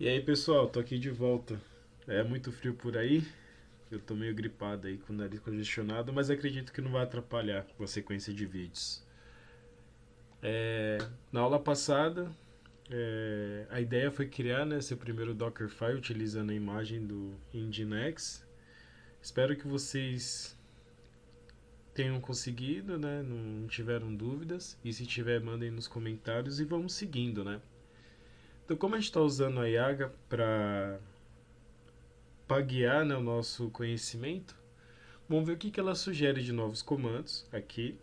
E aí pessoal, tô aqui de volta. É muito frio por aí, eu tô meio gripado aí com o nariz congestionado, mas acredito que não vai atrapalhar com a sequência de vídeos. Na aula passada, a ideia foi criar, né, seu primeiro Dockerfile utilizando a imagem do Nginx. Espero que vocês tenham conseguido, né, não tiveram dúvidas, e se tiver mandem nos comentários e vamos seguindo, né. Então como a gente está usando a Yaga para guiar, né, o nosso conhecimento, vamos ver o que ela sugere de novos comandos aqui,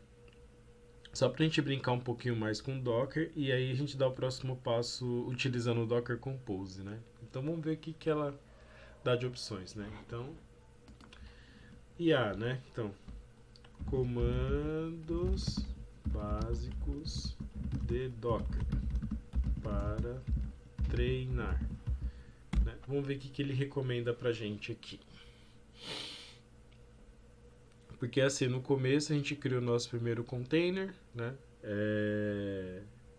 só para a gente brincar um pouquinho mais com o Docker e aí a gente dá o próximo passo utilizando o Docker Compose, né? Então vamos ver o que ela dá de opções, né? Então, IA, né? Então, comandos básicos de Docker para treinar, né? Vamos ver o que ele recomenda para gente aqui. Porque assim, no começo a gente criou o nosso primeiro container, né?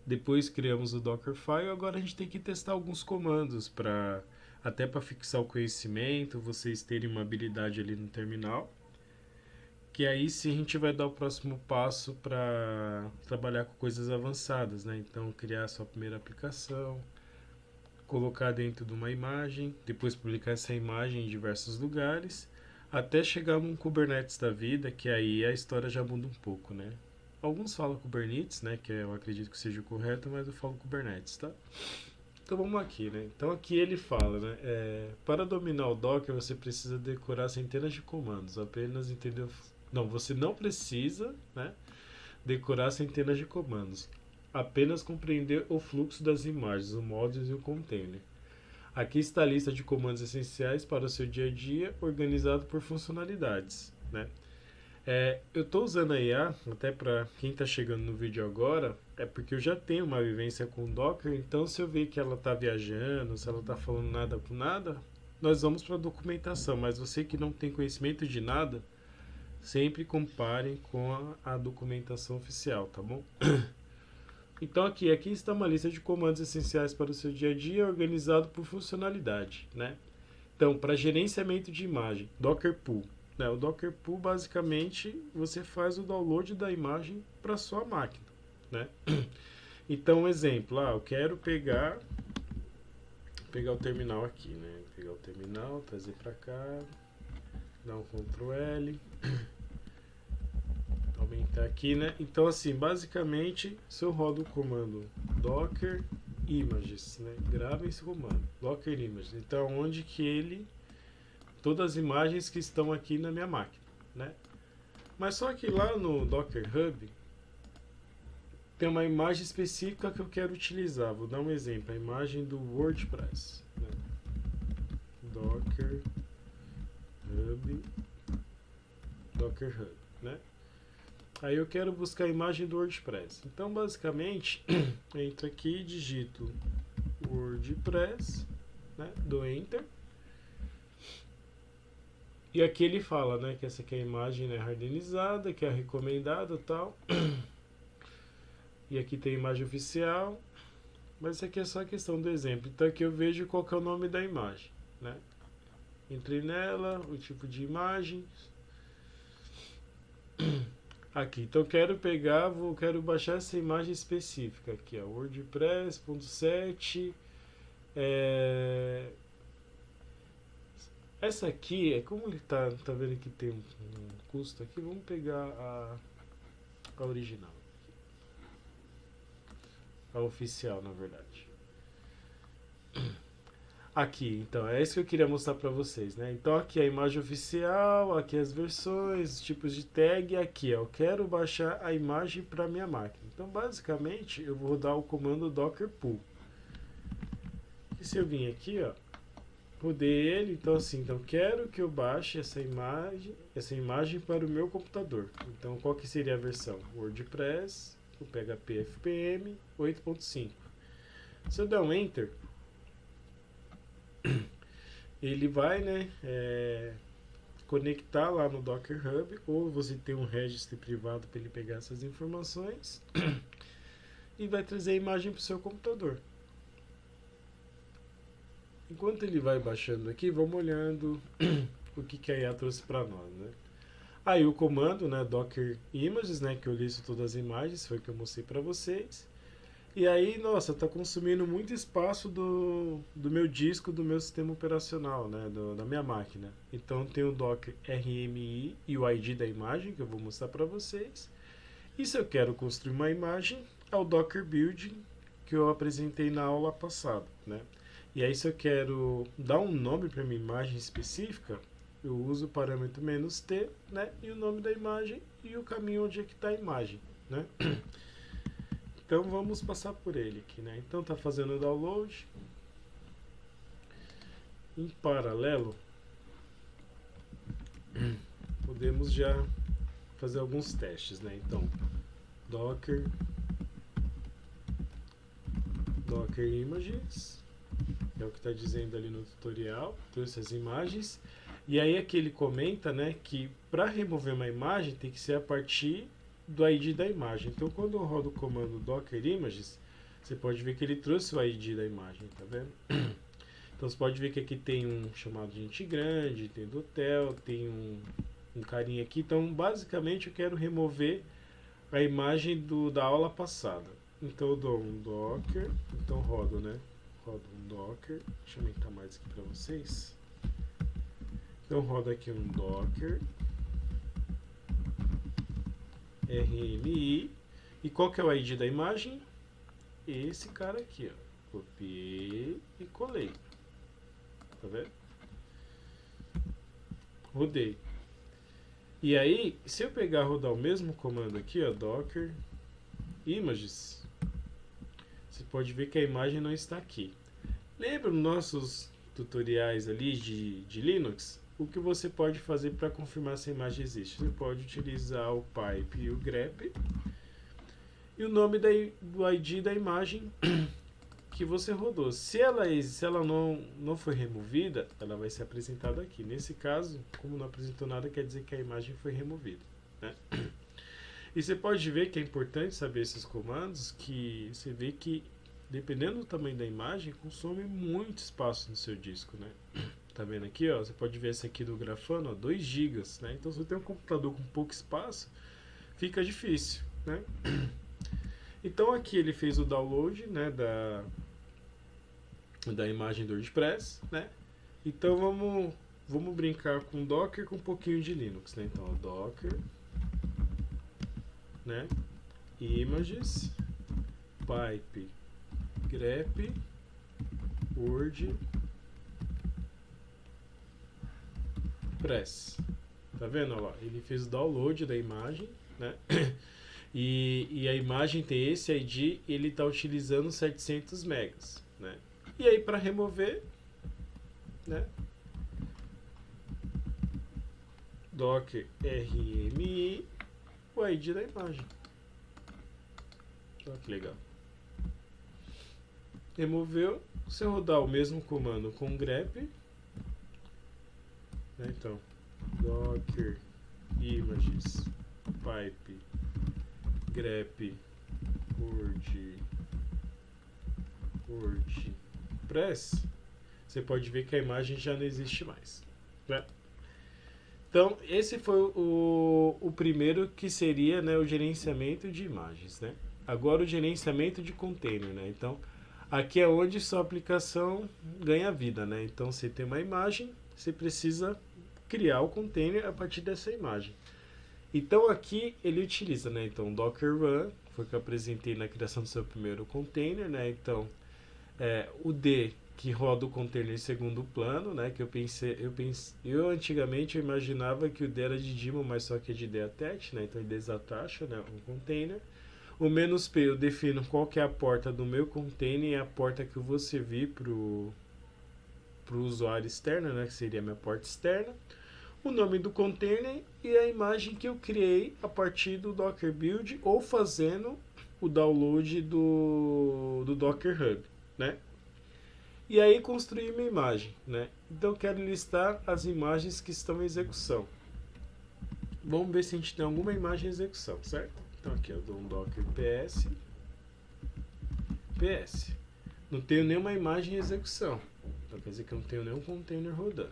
Depois criamos o Dockerfile, agora a gente tem que testar alguns comandos para até para fixar o conhecimento, vocês terem uma habilidade ali no terminal. Que aí sim a gente vai dar o próximo passo para trabalhar com coisas avançadas, né? Então criar a sua primeira aplicação, colocar dentro de uma imagem, depois publicar essa imagem em diversos lugares, até chegar num Kubernetes da vida, que aí a história já muda um pouco, né? Alguns falam Kubernetes, né, que eu acredito que seja o correto, mas eu falo Kubernetes, tá? Então vamos aqui, né? Então aqui ele fala, né? Para dominar o Docker você precisa decorar centenas de comandos, apenas entender. Não, você não precisa, né? Decorar centenas de comandos, apenas compreender o fluxo das imagens, o modules e o container. Aqui está a lista de comandos essenciais para o seu dia a dia, organizado por funcionalidades, né? Eu estou usando a IA, até para quem está chegando no vídeo agora, é porque eu já tenho uma vivência com Docker, então se eu ver que ela está viajando, se ela está falando nada com nada, nós vamos para a documentação, mas você que não tem conhecimento de nada, sempre compare com a documentação oficial, tá bom? Então aqui está uma lista de comandos essenciais para o seu dia a dia, organizado por funcionalidade, né? Então, para gerenciamento de imagem, Docker Pool. Né? O Docker Pool, basicamente, você faz o download da imagem para sua máquina, né? Então, um exemplo, eu quero pegar o terminal aqui, né? Pegar o terminal, trazer para cá, dar um Ctrl L, aumentar aqui, né? Então, assim, basicamente, se eu rodo o comando docker images, né? Grava esse comando, docker images. Então, onde que ele todas as imagens que estão aqui na minha máquina, né? Mas só que lá no Docker Hub tem uma imagem específica que eu quero utilizar. Vou dar um exemplo, a imagem do WordPress, né? Docker Hub, Docker Hub, né? Aí eu quero buscar a imagem do WordPress. Então, basicamente, entro aqui e digito WordPress, né? Dou Enter. E aqui ele fala, né, que essa aqui é a imagem, né, hardenizada, que é a recomendada e tal. E aqui tem a imagem oficial. Mas isso aqui é só a questão do exemplo. Então aqui eu vejo qual que é o nome da imagem, né? Entrei nela, o tipo de imagem. Aqui, então quero baixar essa imagem específica aqui, ó, WordPress.7. Essa aqui, como ele tá vendo que tem um custo aqui, vamos pegar a original, a oficial, na verdade. Aqui, então, é isso que eu queria mostrar para vocês, né? Então aqui a imagem oficial, aqui as versões, os tipos de tag, aqui, ó, eu quero baixar a imagem para minha máquina. Então, basicamente, eu vou rodar o comando docker pull. E se eu vir aqui, ó, rodei ele, então assim, então quero que eu baixe essa imagem para o meu computador. Então, qual que seria a versão? WordPress, o PHP FPM 8.5. Se eu der um enter, ele vai, né, conectar lá no Docker Hub, ou você tem um registro privado para ele pegar essas informações e vai trazer a imagem para o seu computador. enquanto ele vai baixando aqui, vamos olhando o que a IA trouxe para nós, né? Aí o comando, né, Docker Images, né, que eu listo todas as imagens, foi o que eu mostrei para vocês. E aí, nossa, tá consumindo muito espaço do meu disco, do meu sistema operacional, né, da minha máquina. Então tem o Docker RMI e o ID da imagem, que eu vou mostrar para vocês. E se eu quero construir uma imagem, é o Docker Building, que eu apresentei na aula passada, né? E aí se eu quero dar um nome para minha imagem específica, eu uso o parâmetro "-t", né? E o nome da imagem e o caminho onde é que está a imagem, né? Então vamos passar por ele aqui, né? Então tá fazendo o download. Em paralelo, podemos já fazer alguns testes, né? Então, Docker Images, é o que está dizendo ali no tutorial, trouxe as imagens. E aí aqui ele comenta, né, que para remover uma imagem tem que ser a partir do ID da imagem. Então quando eu rodo o comando Docker Images, você pode ver que ele trouxe o ID da imagem, tá vendo? Então você pode ver que aqui tem um chamado de gente grande, tem do hotel, tem um carinha aqui. Então basicamente eu quero remover a imagem da aula passada. Então eu dou um Docker, então rodo, né? Rodo um Docker, deixa eu aumentar mais aqui para vocês. Então roda aqui um Docker RMI. E qual que é o ID da imagem? Esse cara aqui, ó. Copiei e colei. Tá vendo? Rodei. E aí, se eu pegar e rodar o mesmo comando aqui, ó, Docker Images, você pode ver que a imagem não está aqui. Lembra nos nossos tutoriais ali de Linux? O que você pode fazer para confirmar se a imagem existe? Você pode utilizar o pipe e o grep e o nome do ID da imagem que você rodou. Se ela não foi removida, ela vai ser apresentada aqui. Nesse caso, como não apresentou nada, quer dizer que a imagem foi removida, né? E você pode ver que é importante saber esses comandos, que você vê que, dependendo do tamanho da imagem, consome muito espaço no seu disco, né? Tá vendo aqui, ó? Você pode ver esse aqui do Grafana, ó, 2 GB, né? Então, se você tem um computador com pouco espaço, fica difícil, né? Então, aqui ele fez o download, né, da imagem do WordPress, né? Então, vamos brincar com Docker com um pouquinho de Linux, né? Então, Docker, né? Images, pipe, grep, word, press. Tá vendo? Olha lá, ele fez o download da imagem, né? E a imagem tem esse ID, ele está utilizando 700 megas, né? E aí para remover, né? Docker RMI, o ID da imagem. Olha que legal. Removeu. Se eu rodar o mesmo comando com grep, né? Então, Docker Images, pipe, grep, WordPress, você pode ver que a imagem já não existe mais, né? Então, esse foi o primeiro, que seria, né, o gerenciamento de imagens, né? Agora o gerenciamento de container, né? Então, aqui é onde sua aplicação ganha vida, né? Então, você tem uma imagem, você precisa criar o container a partir dessa imagem. Então, aqui ele utiliza, né? Então, Docker Run, foi o que eu apresentei na criação do seu primeiro container, né? Então, o D, que roda o container em segundo plano, né? Que eu antigamente eu imaginava que o D era de daemon, mas só que é de D attach, né? Então ele desatacha, né, um container. O "-p", eu defino qual que é a porta do meu container, e a porta que eu vou servir para o usuário externo, né? Que seria a minha porta externa. O nome do container e a imagem que eu criei a partir do Docker Build ou fazendo o download do Docker Hub, né? E aí construir minha imagem, né? Então eu quero listar as imagens que estão em execução. Vamos ver se a gente tem alguma imagem em execução, certo? Então aqui eu dou um Docker PS. Não tenho nenhuma imagem em execução. Então quer dizer que eu não tenho nenhum container rodando.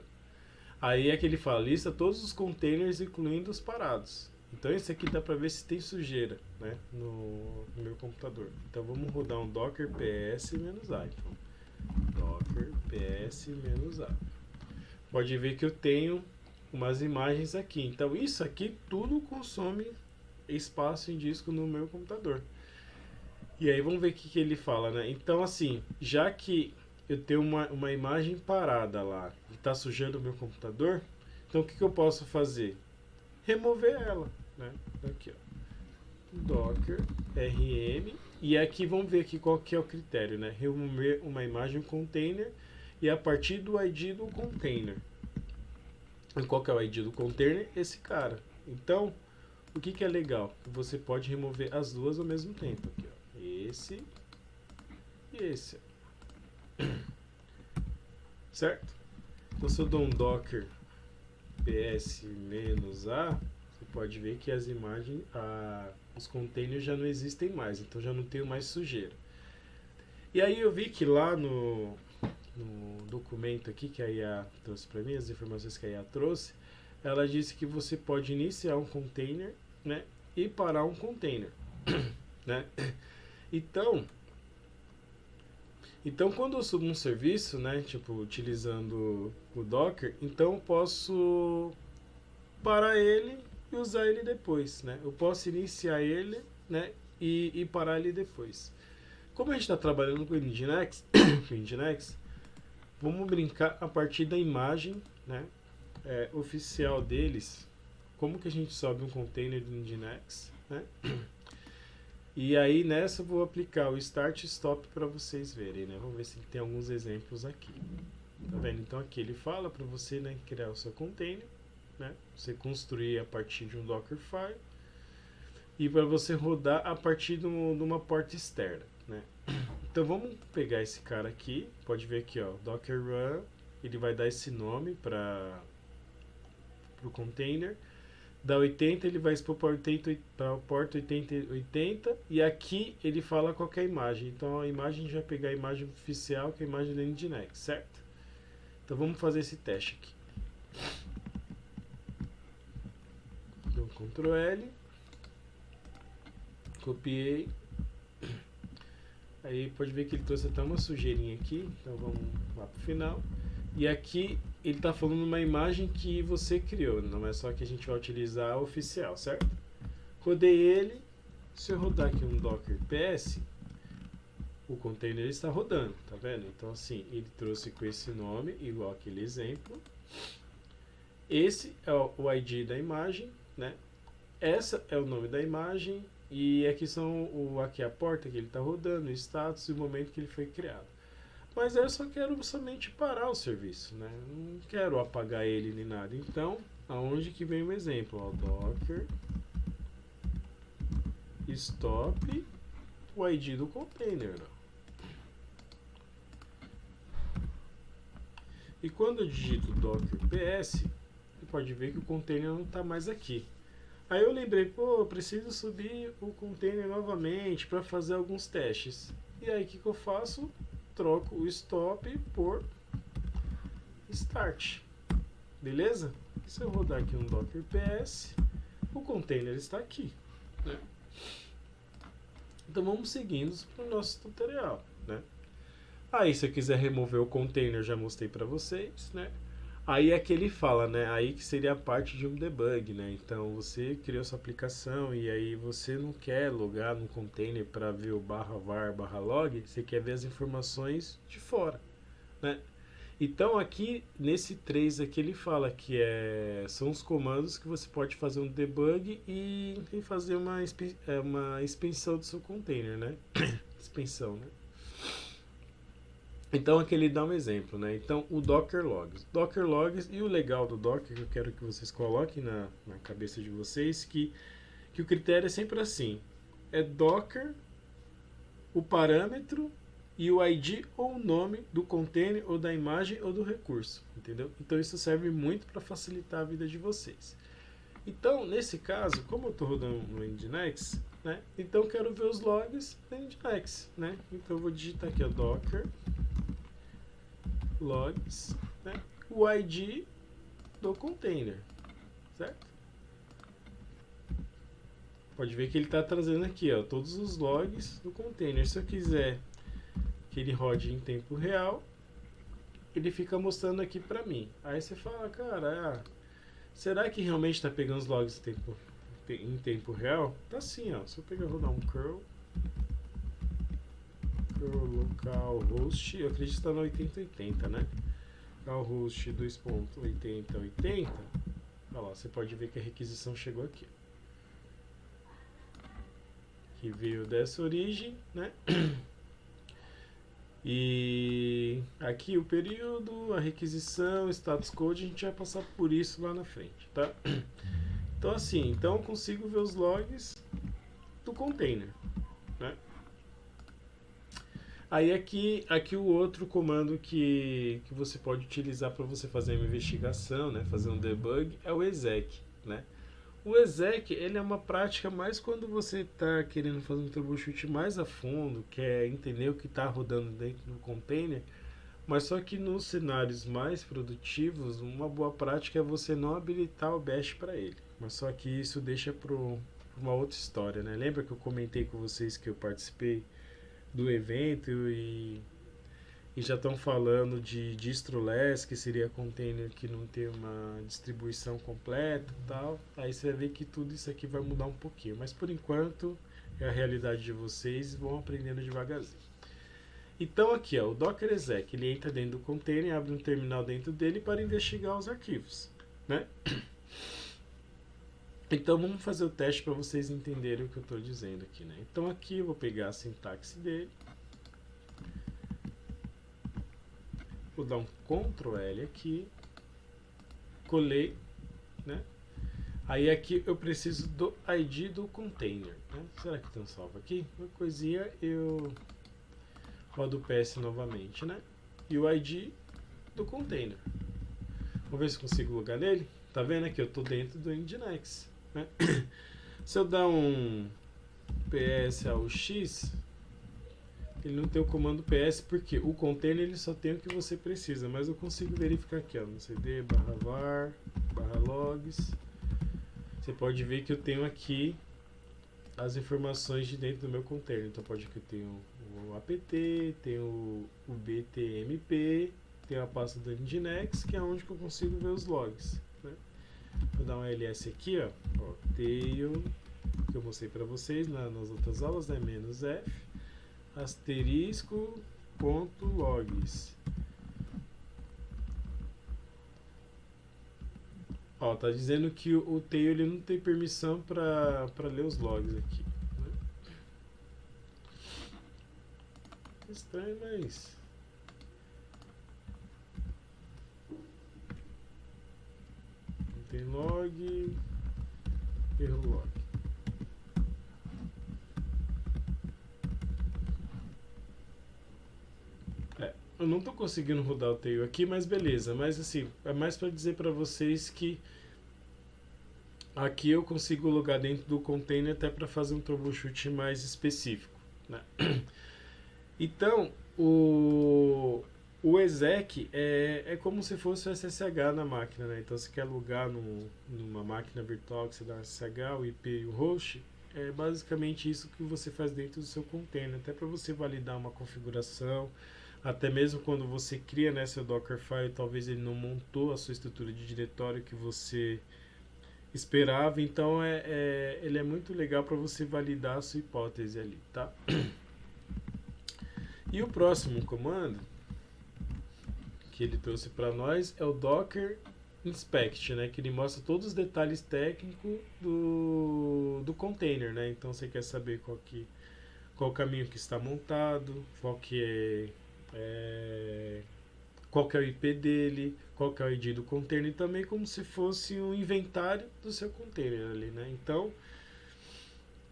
Aí é que ele fala, lista todos os containers, incluindo os parados. Então esse aqui dá para ver se tem sujeira, né, no meu computador. Então vamos rodar um docker ps-a. Então, docker ps-a. Pode ver que eu tenho umas imagens aqui. Então isso aqui tudo consome espaço em disco no meu computador. E aí vamos ver o que ele fala, né? Então assim, já que eu tenho uma imagem parada lá e está sujando o meu computador, então o que eu posso fazer? Remover ela, né? Aqui, ó. Docker rm, e aqui vamos ver aqui qual que é o critério, né? Remover uma imagem container e a partir do ID do container. E qual que é o ID do container? Esse cara. Então, o que que é legal? Você pode remover as duas ao mesmo tempo. Aqui, ó. Esse e esse. Certo? Então, se eu dou um docker ps-a, você pode ver que as imagens, os containers já não existem mais, então já não tenho mais sujeira. E aí eu vi que lá no documento aqui que a IA trouxe para mim, as informações que a IA trouxe, ela disse que você pode iniciar um container, né, e parar um container, né? Então quando eu subo um serviço, né, tipo utilizando o Docker, então eu posso parar ele e usar ele depois, né? Eu posso iniciar ele, né, e parar ele depois. Como a gente está trabalhando com o Nginx, vamos brincar a partir da imagem, né, oficial deles. Como que a gente sobe um container do Nginx, né? E aí nessa eu vou aplicar o Start e Stop para vocês verem, né? Vamos ver se tem alguns exemplos aqui. Tá vendo? Então aqui ele fala para você, né, criar o seu container, né? Você construir a partir de um Dockerfile e para você rodar a partir de uma porta externa, né? Então vamos pegar esse cara aqui, pode ver aqui, ó, Docker Run, ele vai dar esse nome para o container. Da 80 ele vai expor para a porta 8080 e aqui ele fala qual que é a imagem. Então a imagem a gente vai pegar a imagem oficial, que é a imagem do Nginx, certo? Então vamos fazer esse teste aqui. Então Ctrl L, copiei. Aí pode ver que ele trouxe até uma sujeirinha aqui, então vamos lá para o final. E aqui ele está falando uma imagem que você criou, não é só que a gente vai utilizar a oficial, certo? Rodei ele, se eu rodar aqui um Docker PS, o container está rodando, tá vendo? Então assim, ele trouxe com esse nome, igual aquele exemplo. Esse é o ID da imagem, né? Essa é o nome da imagem e aqui aqui é a porta que ele está rodando, o status e o momento que ele foi criado. Mas eu só quero somente parar o serviço, né? Não quero apagar ele nem nada. Então, aonde que vem o exemplo? Ó, Docker stop o ID do container. Ó. E quando eu digito Docker PS, você pode ver que o container não está mais aqui. Aí eu lembrei, pô, eu preciso subir o container novamente para fazer alguns testes. E aí o que eu faço? Troco o stop por start, beleza? Se eu rodar aqui um Docker PS, o container está aqui, né? Então vamos seguindo para o nosso tutorial, né? Aí se eu quiser remover o container, já mostrei para vocês, né? Aí é que ele fala, né? Aí que seria a parte de um debug, né? Então você criou sua aplicação e aí você não quer logar no container para ver o /var/log, você quer ver as informações de fora, né? Então aqui nesse 3 aqui ele fala que são os comandos que você pode fazer um debug e fazer uma expensão do seu container, né? Expensão, né? Então aqui ele dá um exemplo, né? Então o Docker Logs. Docker Logs, e o legal do Docker que eu quero que vocês coloquem na cabeça de vocês, que o critério é sempre assim. É Docker, o parâmetro e o ID ou o nome do container ou da imagem ou do recurso, entendeu? Então isso serve muito para facilitar a vida de vocês. Então nesse caso, como eu estou rodando no Nginx, né? Então eu quero ver os logs do Nginx, né? Então eu vou digitar aqui o Docker logs, né, o ID do container, certo? Pode ver que ele está trazendo aqui, ó, todos os logs do container. Se eu quiser que ele rode em tempo real, ele fica mostrando aqui para mim. Aí você fala, cara, será que realmente está pegando os logs em tempo real? Tá sim, ó. Se eu pegar rodar um curl localhost, eu acredito que está no 8080, né? Localhost 2.8080. Olha lá, você pode ver que a requisição chegou aqui. Que veio dessa origem, né? E aqui o período, a requisição, status code, a gente vai passar por isso lá na frente, tá? Então assim, então eu consigo ver os logs do container, né? Aí aqui o outro comando que você pode utilizar para você fazer uma investigação, né? Fazer um debug, é o exec, né? O exec, ele é uma prática mais quando você está querendo fazer um troubleshoot mais a fundo, quer entender o que está rodando dentro do container, mas só que nos cenários mais produtivos, uma boa prática é você não habilitar o bash para ele. Mas só que isso deixa para uma outra história, né? Lembra que eu comentei com vocês que eu participei do evento e já estão falando de distroless, que seria container que não tem uma distribuição completa e tal. Aí você vai ver que tudo isso aqui vai mudar um pouquinho. Mas por enquanto é a realidade de vocês, vão aprendendo devagarzinho. Então aqui, ó, o Docker exec, ele entra dentro do container, abre um terminal dentro dele para investigar os arquivos, né? Então vamos fazer o teste para vocês entenderem o que eu estou dizendo aqui, né? Então aqui eu vou pegar a sintaxe dele. Vou dar um Ctrl L aqui, colei, né? Aí aqui eu preciso do ID do container, né? Será que tem um salvo aqui? Uma coisinha, eu rodo o PS novamente, né? E o ID do container. Vamos ver se consigo logar nele. Tá vendo aqui? Eu tô dentro do Nginx, né? Se eu dar um PS ao X, ele não tem o comando PS, porque o container ele só tem o que você precisa, mas eu consigo verificar aqui, ó, no cd /var /logs. Você pode ver que eu tenho aqui as informações de dentro do meu container. Então pode ver que eu tenho o apt, tenho o btmp, tenho a pasta do Nginx, que é onde que eu consigo ver os logs, né? Vou dar um ls aqui, ó, tail, que eu mostrei para vocês nas outras aulas, né, -f asterisco ponto logs. Ó, tá dizendo que o tail ele não tem permissão para ler os logs aqui, né? Estranho, mas não tem log, erro log. Eu não estou conseguindo rodar o tail aqui, mas beleza. Mas assim, é mais para dizer para vocês que aqui eu consigo logar dentro do container até para fazer um troubleshoot mais específico, né? Então, o exec é como se fosse o SSH na máquina, né? Então, se quer logar numa máquina virtual que você dá SSH, o IP e o host, é basicamente isso que você faz dentro do seu container, até para você validar uma configuração. Até mesmo quando você cria, né, seu Dockerfile, talvez ele não montou a sua estrutura de diretório que você esperava. Então ele é muito legal para você validar a sua hipótese ali, tá? E o próximo comando que ele trouxe para nós é o Docker Inspect, né, que ele mostra todos os detalhes técnicos do container, né? Então você quer saber qual o caminho que está montado, qual que é o IP dele, qual que é o ID do container, e também como se fosse um inventário do seu container ali, né? Então,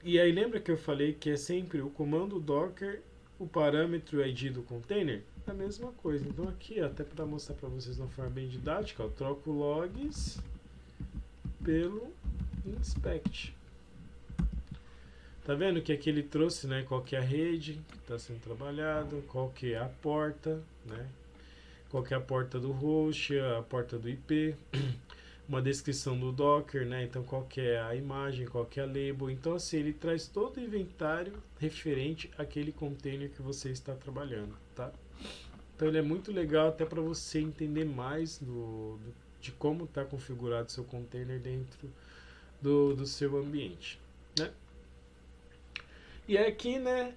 e aí lembra que eu falei que é sempre o comando docker, o parâmetro ID do container? É a mesma coisa. Então aqui, ó, até para mostrar para vocês de uma forma bem didática, ó, troco logs pelo inspect. Tá vendo que aqui ele trouxe, né, qual que é a rede que está sendo trabalhada, qual que é a porta, né? qual que é a porta do host, a porta do IP, uma descrição do Docker, né? Então qual que é a imagem, qual que é a label. Então assim, ele traz todo o inventário referente àquele container que você está trabalhando, tá? Então ele é muito legal até para você entender mais de como está configurado seu container dentro do seu ambiente, né? E aqui, né,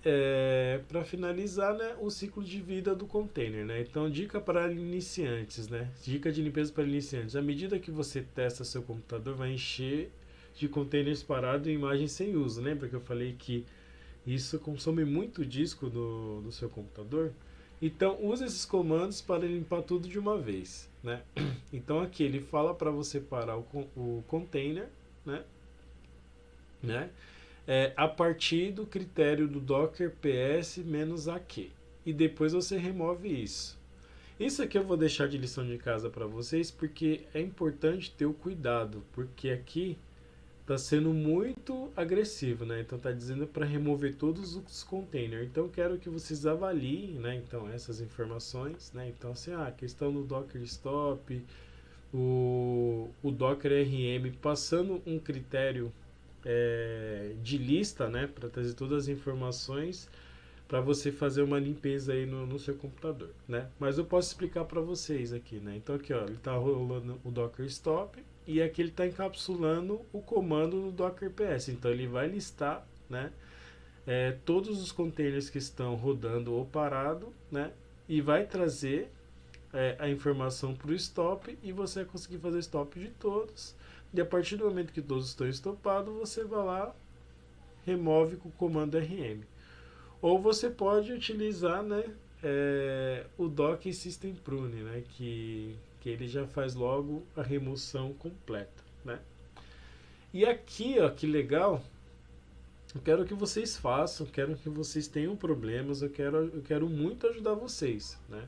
para finalizar, né, o ciclo de vida do container, né? Então, dica para iniciantes, né? Dica de limpeza para iniciantes. À medida que você testa seu computador, vai encher de containers parados e imagens sem uso. Lembra que eu falei que isso consome muito disco do seu computador? Então, use esses comandos para limpar tudo de uma vez, né? Então, aqui ele fala para você parar o container, né? A partir do critério do Docker PS-AQ. E depois você remove isso. Isso aqui eu vou deixar de lição de casa para vocês, porque é importante ter o cuidado, porque aqui está sendo muito agressivo, né? Então está dizendo para remover todos os containers. Então quero que vocês avaliem, né? Então essas informações, né? Então assim, a questão do Docker Stop, o Docker RM passando um critério de lista, né, para trazer todas as informações para você fazer uma limpeza aí no seu computador, né? Mas eu posso explicar para vocês aqui, né? Então aqui, ó, ele está rolando o Docker Stop e aqui ele está encapsulando o comando do Docker PS. Então ele vai listar, né, todos os containers que estão rodando ou parado, né? E vai trazer a informação para o stop e você vai conseguir fazer stop de todos. E a partir do momento que todos estão estopados, você vai lá, remove com o comando RM. Ou você pode utilizar, né, o Docker System Prune, né, que ele já faz logo a remoção completa, né. E aqui, ó, que legal, eu quero que vocês façam, quero que vocês tenham problemas, eu quero muito ajudar vocês, né.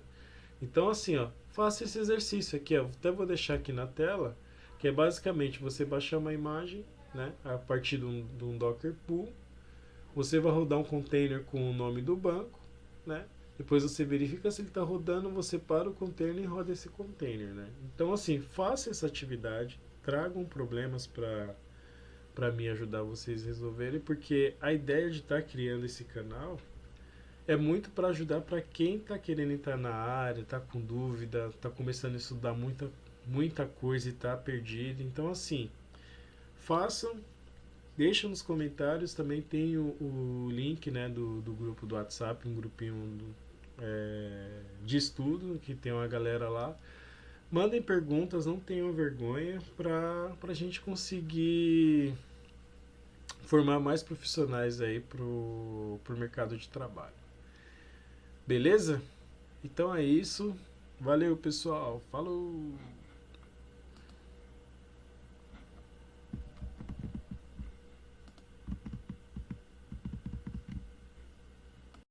Então assim, ó, faça esse exercício aqui, ó, até vou deixar aqui na tela, que é basicamente você baixar uma imagem, né, a partir de um Docker Pool, você vai rodar um container com o nome do banco, né, depois você verifica se ele está rodando, você para o container e roda esse container, né. Então assim, faça essa atividade, tragam problemas para me ajudar vocês a resolverem, porque a ideia de estar criando esse canal é muito para ajudar para quem está querendo entrar na área, está com dúvida, está começando a estudar muita coisa e está perdido. Então assim, façam, deixa nos comentários, também tem o link, né, do grupo do WhatsApp, um grupinho de estudo, que tem uma galera lá. Mandem perguntas, não tenham vergonha, para a gente conseguir formar mais profissionais aí pro mercado de trabalho. Beleza? Então é isso. Valeu, pessoal. Falou!